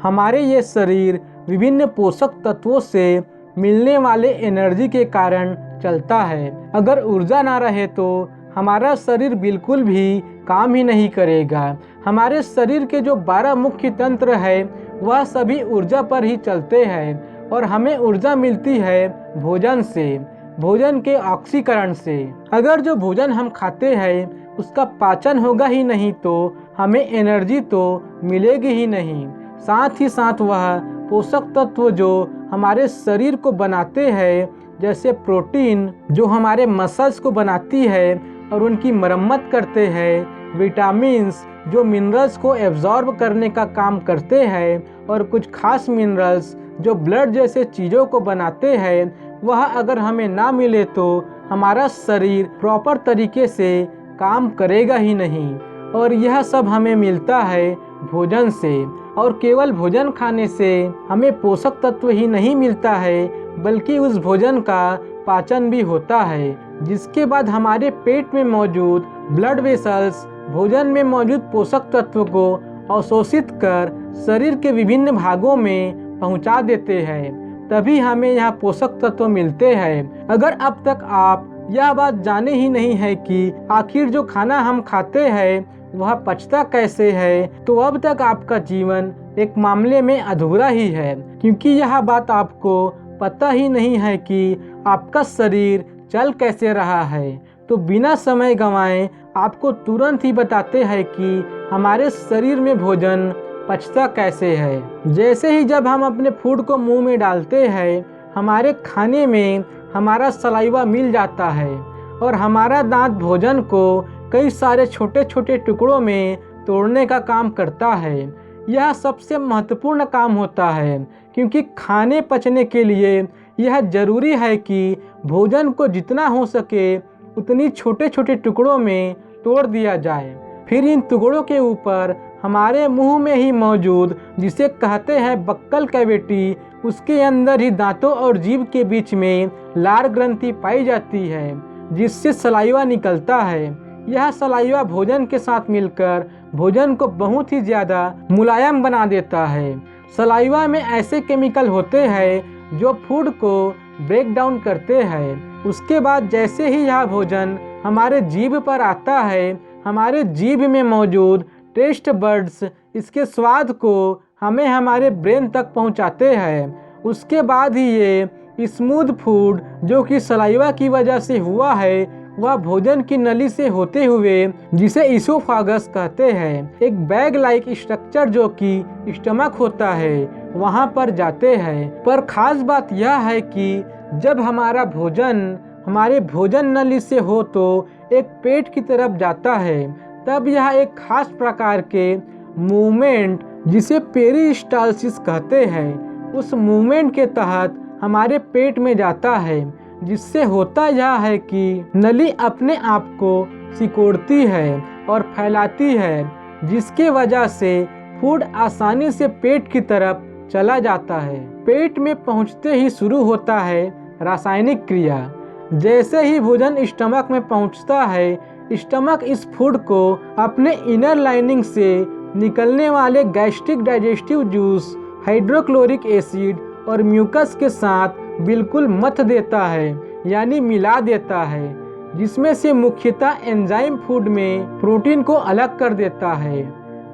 हमारे ये शरीर विभिन्न पोषक तत्वों से मिलने वाले एनर्जी के कारण चलता है। अगर ऊर्जा ना रहे तो हमारा शरीर बिल्कुल भी काम ही नहीं करेगा। हमारे शरीर के जो 12 मुख्य तंत्र है वह सभी ऊर्जा पर ही चलते हैं और हमें ऊर्जा मिलती है भोजन से, भोजन के ऑक्सीकरण से। अगर जो भोजन हम खाते हैं उसका पाचन होगा ही नहीं तो हमें एनर्जी तो मिलेगी ही नहीं। साथ ही साथ वह पोषक तत्व जो हमारे शरीर को बनाते हैं, जैसे प्रोटीन जो हमारे मसल्स को बनाती है और उनकी मरम्मत करते हैं, विटामिन्स जो मिनरल्स को एब्जॉर्ब करने का काम करते हैं और कुछ खास मिनरल्स जो ब्लड जैसे चीज़ों को बनाते हैं, वह अगर हमें ना मिले तो हमारा शरीर प्रॉपर तरीके से काम करेगा ही नहीं। और यह सब हमें मिलता है भोजन से। और केवल भोजन खाने से हमें पोषक तत्व ही नहीं मिलता है बल्कि उस भोजन का पाचन भी होता है, जिसके बाद हमारे पेट में मौजूद ब्लड वेसल्स भोजन में मौजूद पोषक तत्व को अवशोषित कर शरीर के विभिन्न भागों में पहुंचा देते हैं, तभी हमें यह पोषक तत्व मिलते हैं। अगर अब तक आप यह बात जाने ही नहीं है कि आखिर जो खाना हम खाते हैं वह पचता कैसे है, तो अब तक आपका जीवन एक मामले में अधूरा ही है, क्योंकि यह बात आपको पता ही नहीं है कि आपका शरीर चल कैसे रहा है। तो बिना समय गंवाए आपको तुरंत ही बताते हैं कि हमारे शरीर में भोजन पचता कैसे है। जैसे ही जब हम अपने फूड को मुंह में डालते हैं, हमारे खाने में हमारा सलाइवा मिल जाता है और हमारा दांत भोजन को कई सारे छोटे छोटे टुकड़ों में तोड़ने का काम करता है। यह सबसे महत्वपूर्ण काम होता है, क्योंकि खाने पचने के लिए यह जरूरी है कि भोजन को जितना हो सके उतनी छोटे छोटे टुकड़ों में तोड़ दिया जाए। फिर इन टुकड़ों के ऊपर हमारे मुंह में ही मौजूद, जिसे कहते हैं बक्कल कैविटी, उसके अंदर ही दांतों और जीभ के बीच में लार ग्रंथि पाई जाती है, जिससे सलाइवा निकलता है। यह सलाइवा भोजन के साथ मिलकर भोजन को बहुत ही ज़्यादा मुलायम बना देता है। सलाइवा में ऐसे केमिकल होते हैं जो फूड को ब्रेक डाउन करते हैं। उसके बाद जैसे ही यह भोजन हमारे जीभ पर आता है, हमारे जीभ में मौजूद टेस्ट बड्स इसके स्वाद को हमें हमारे ब्रेन तक पहुंचाते हैं। उसके बाद ही ये स्मूथ फूड जो कि सलाइवा की वजह से हुआ है, वह भोजन की नली से होते हुए, जिसे इसोफागस कहते हैं, एक बैग लाइक स्ट्रक्चर जो कि स्टमक होता है, वहां पर जाते हैं। पर खास बात यह है कि जब हमारा भोजन हमारे भोजन नली से हो तो एक पेट की तरफ जाता है, तब यह एक खास प्रकार के मूवमेंट जिसे पेरिस्टालसिस कहते हैं, उस मूवमेंट के तहत हमारे पेट में जाता है, जिससे होता यह है कि नली अपने आप को सिकोड़ती है और फैलाती है, जिसके वजह से फूड आसानी से पेट की तरफ चला जाता है। पेट में पहुंचते ही शुरू होता है रासायनिक क्रिया। जैसे ही भोजन स्टमक में पहुंचता है, स्टमक इस फूड को अपने इनर लाइनिंग से निकलने वाले gastric digestive juice, hydrochloric acid और म्यूकस के साथ बिल्कुल मथ देता है, यानी मिला देता है, जिसमें से मुख्यतः एंजाइम फूड में प्रोटीन को अलग कर देता है।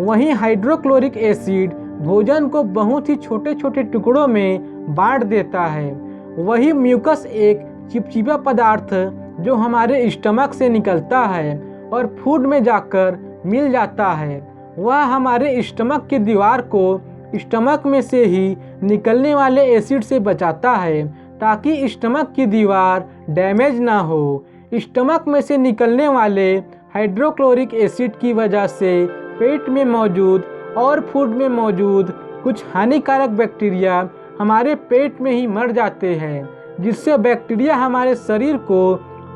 वहीं हाइड्रोक्लोरिक एसिड भोजन को बहुत ही छोटे छोटे टुकड़ों में बांट देता है। वही म्यूकस एक चिपचिपा पदार्थ जो हमारे स्टमक से निकलता है और फूड में जाकर मिल जाता है, वह हमारे स्टमक की दीवार को स्टमक में से ही निकलने वाले एसिड से बचाता है, ताकि स्टमक की दीवार डैमेज ना हो। स्टमक में से निकलने वाले हाइड्रोक्लोरिक एसिड की वजह से पेट में मौजूद और फूड में मौजूद कुछ हानिकारक बैक्टीरिया हमारे पेट में ही मर जाते हैं, जिससे बैक्टीरिया हमारे शरीर को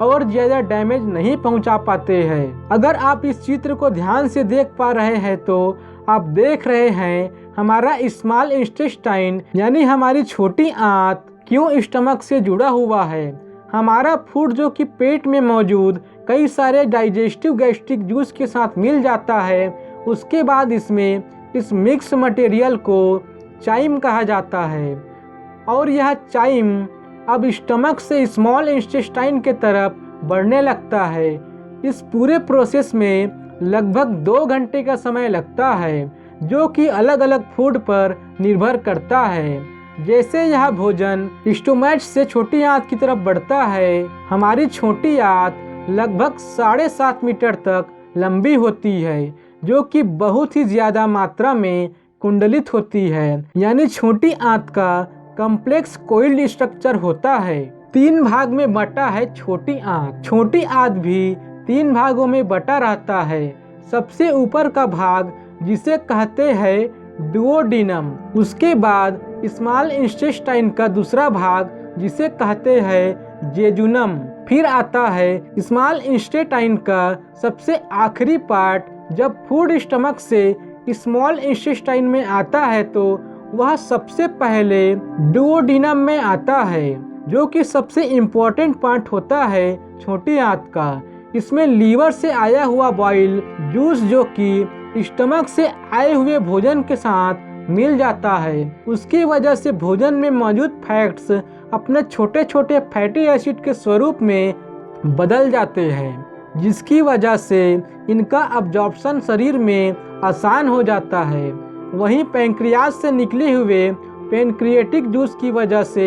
और ज़्यादा डैमेज नहीं पहुंचा पाते हैं। अगर आप इस चित्र को ध्यान से देख पा रहे हैं तो आप देख रहे हैं हमारा स्मॉल इंटेस्टाइन यानी हमारी छोटी आंत क्यों स्टमक से जुड़ा हुआ है। हमारा फूड जो कि पेट में मौजूद कई सारे डाइजेस्टिव गैस्ट्रिक जूस के साथ मिल जाता है, उसके बाद इसमें इस मिक्स मटेरियल को चाइम कहा जाता है और यह चाइम अब स्टमक से स्मॉल इंटेस्टाइन के तरफ बढ़ने लगता है। इस पूरे प्रोसेस में लगभग 2 घंटे का समय लगता है, जो कि अलग अलग फूड पर निर्भर करता है। जैसे यह भोजन स्टोमच से छोटी आंत की तरफ बढ़ता है, हमारी छोटी आंत लगभग 7.5 मीटर तक लंबी होती है, जो कि बहुत ही ज्यादा मात्रा में कुंडलित होती है। यानी छोटी आंत का कॉम्प्लेक्स कोइल्ड स्ट्रक्चर होता है। 3 भाग में बटा है छोटी आंत। छोटी आंत भी 3 भागों में बटा रहता है। सबसे ऊपर का भाग जिसे कहते हैं डुओडिनम, उसके बाद स्मॉल इंटेस्टाइन का दूसरा भाग जिसे कहते हैं जेजुनम, फिर आता है स्मॉल इंटेस्टाइन का सबसे आखिरी पार्ट। जब फूड स्टमक से स्मॉल इंटेस्टाइन में आता है तो वह सबसे पहले डुओडिनम में आता है, जो कि सबसे इम्पोर्टेंट पार्ट होता है छोटी आंत का। इसमें लीवर से आया हुआ बॉइल जूस, जो कि स्टमक से आए हुए भोजन के साथ मिल जाता है, उसकी वजह से भोजन में मौजूद फैट्स अपने छोटे छोटे फैटी एसिड के स्वरूप में बदल जाते हैं, जिसकी वजह से इनका अब्जॉर्प्शन शरीर में आसान हो जाता है। वहीं पैंक्रियाज से निकले हुए पैंक्रियाटिक जूस की वजह से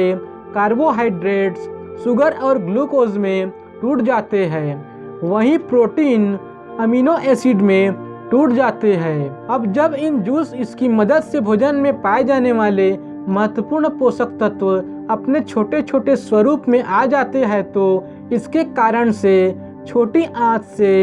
कार्बोहाइड्रेट्स शुगर और ग्लूकोज में टूट जाते हैं। वहीं प्रोटीन अमीनो एसिड में टूट जाते हैं। अब जब इन जूस इसकी मदद से भोजन में पाए जाने वाले महत्वपूर्ण पोषक तत्व अपने छोटे छोटे स्वरूप में आ जाते हैं, तो इसके कारण से छोटी आंत से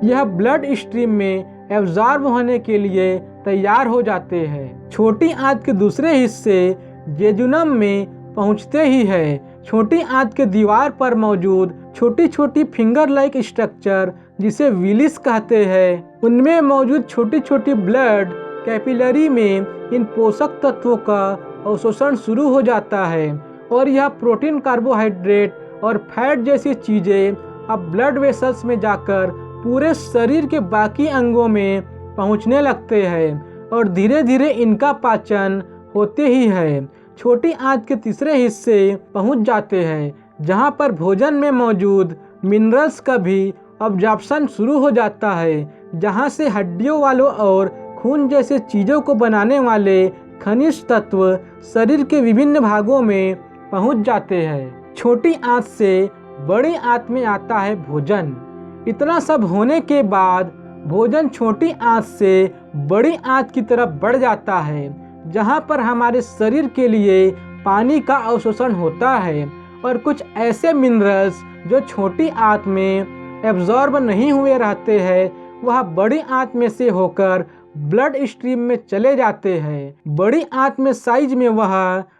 यह ब्लड स्ट्रीम में एब्जॉर्ब होने के लिए तैयार हो जाते हैं। छोटी आंत के दूसरे हिस्से जेजुनम में पहुंचते ही है। छोटी आंत के दीवार पर मौजूद छोटी छोटी फिंगर लाइक स्ट्रक्चर जिसे विलिस कहते हैं, उनमें मौजूद छोटी छोटी ब्लड कैपिलरी में इन पोषक तत्वों का अवशोषण शुरू हो जाता है और यह प्रोटीन, कार्बोहाइड्रेट और फैट जैसी चीजें अब ब्लड वेसल्स में जाकर पूरे शरीर के बाकी अंगों में पहुंचने लगते हैं और धीरे धीरे इनका पाचन होते ही है छोटी आंत के तीसरे हिस्से पहुंच जाते हैं, जहां पर भोजन में मौजूद मिनरल्स का भी अब्जॉर्प्शन शुरू हो जाता है, जहां से हड्डियों वालों और खून जैसे चीज़ों को बनाने वाले खनिज तत्व शरीर के विभिन्न भागों में पहुंच जाते हैं। छोटी आंत से बड़ी आंत में आता है भोजन। इतना सब होने के बाद भोजन छोटी आंत से बड़ी आंत की तरफ बढ़ जाता है, जहां पर हमारे शरीर के लिए पानी का अवशोषण होता है और कुछ ऐसे मिनरल्स जो छोटी आंत में एब्जॉर्ब नहीं हुए रहते हैं, वह बड़ी आंत में से होकर ब्लड स्ट्रीम में चले जाते हैं। बड़ी आंत में साइज में वह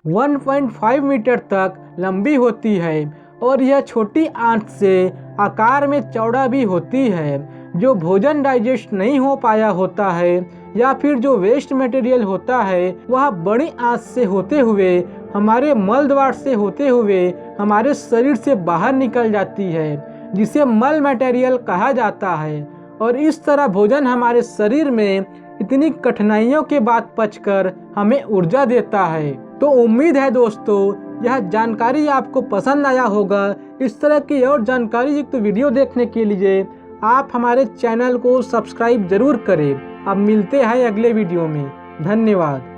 1.5 मीटर तक लंबी होती है और यह छोटी आंत से आकार में चौड़ा भी होती है। जो भोजन डाइजेस्ट नहीं हो पाया होता है या फिर जो वेस्ट मटेरियल होता है, वह बड़ी आंत से होते हुए हमारे मल द्वार से होते हुए हमारे शरीर से बाहर निकल जाती है, जिसे मल मटेरियल कहा जाता है। और इस तरह भोजन हमारे शरीर में इतनी कठिनाइयों के बाद पचकर हमें ऊर्जा देता है। तो उम्मीद है दोस्तों यह जानकारी आपको पसंद आया होगा। इस तरह की और जानकारी युक्त वीडियो देखने के लिए आप हमारे चैनल को सब्सक्राइब जरूर करें। अब मिलते हैं अगले वीडियो में। धन्यवाद।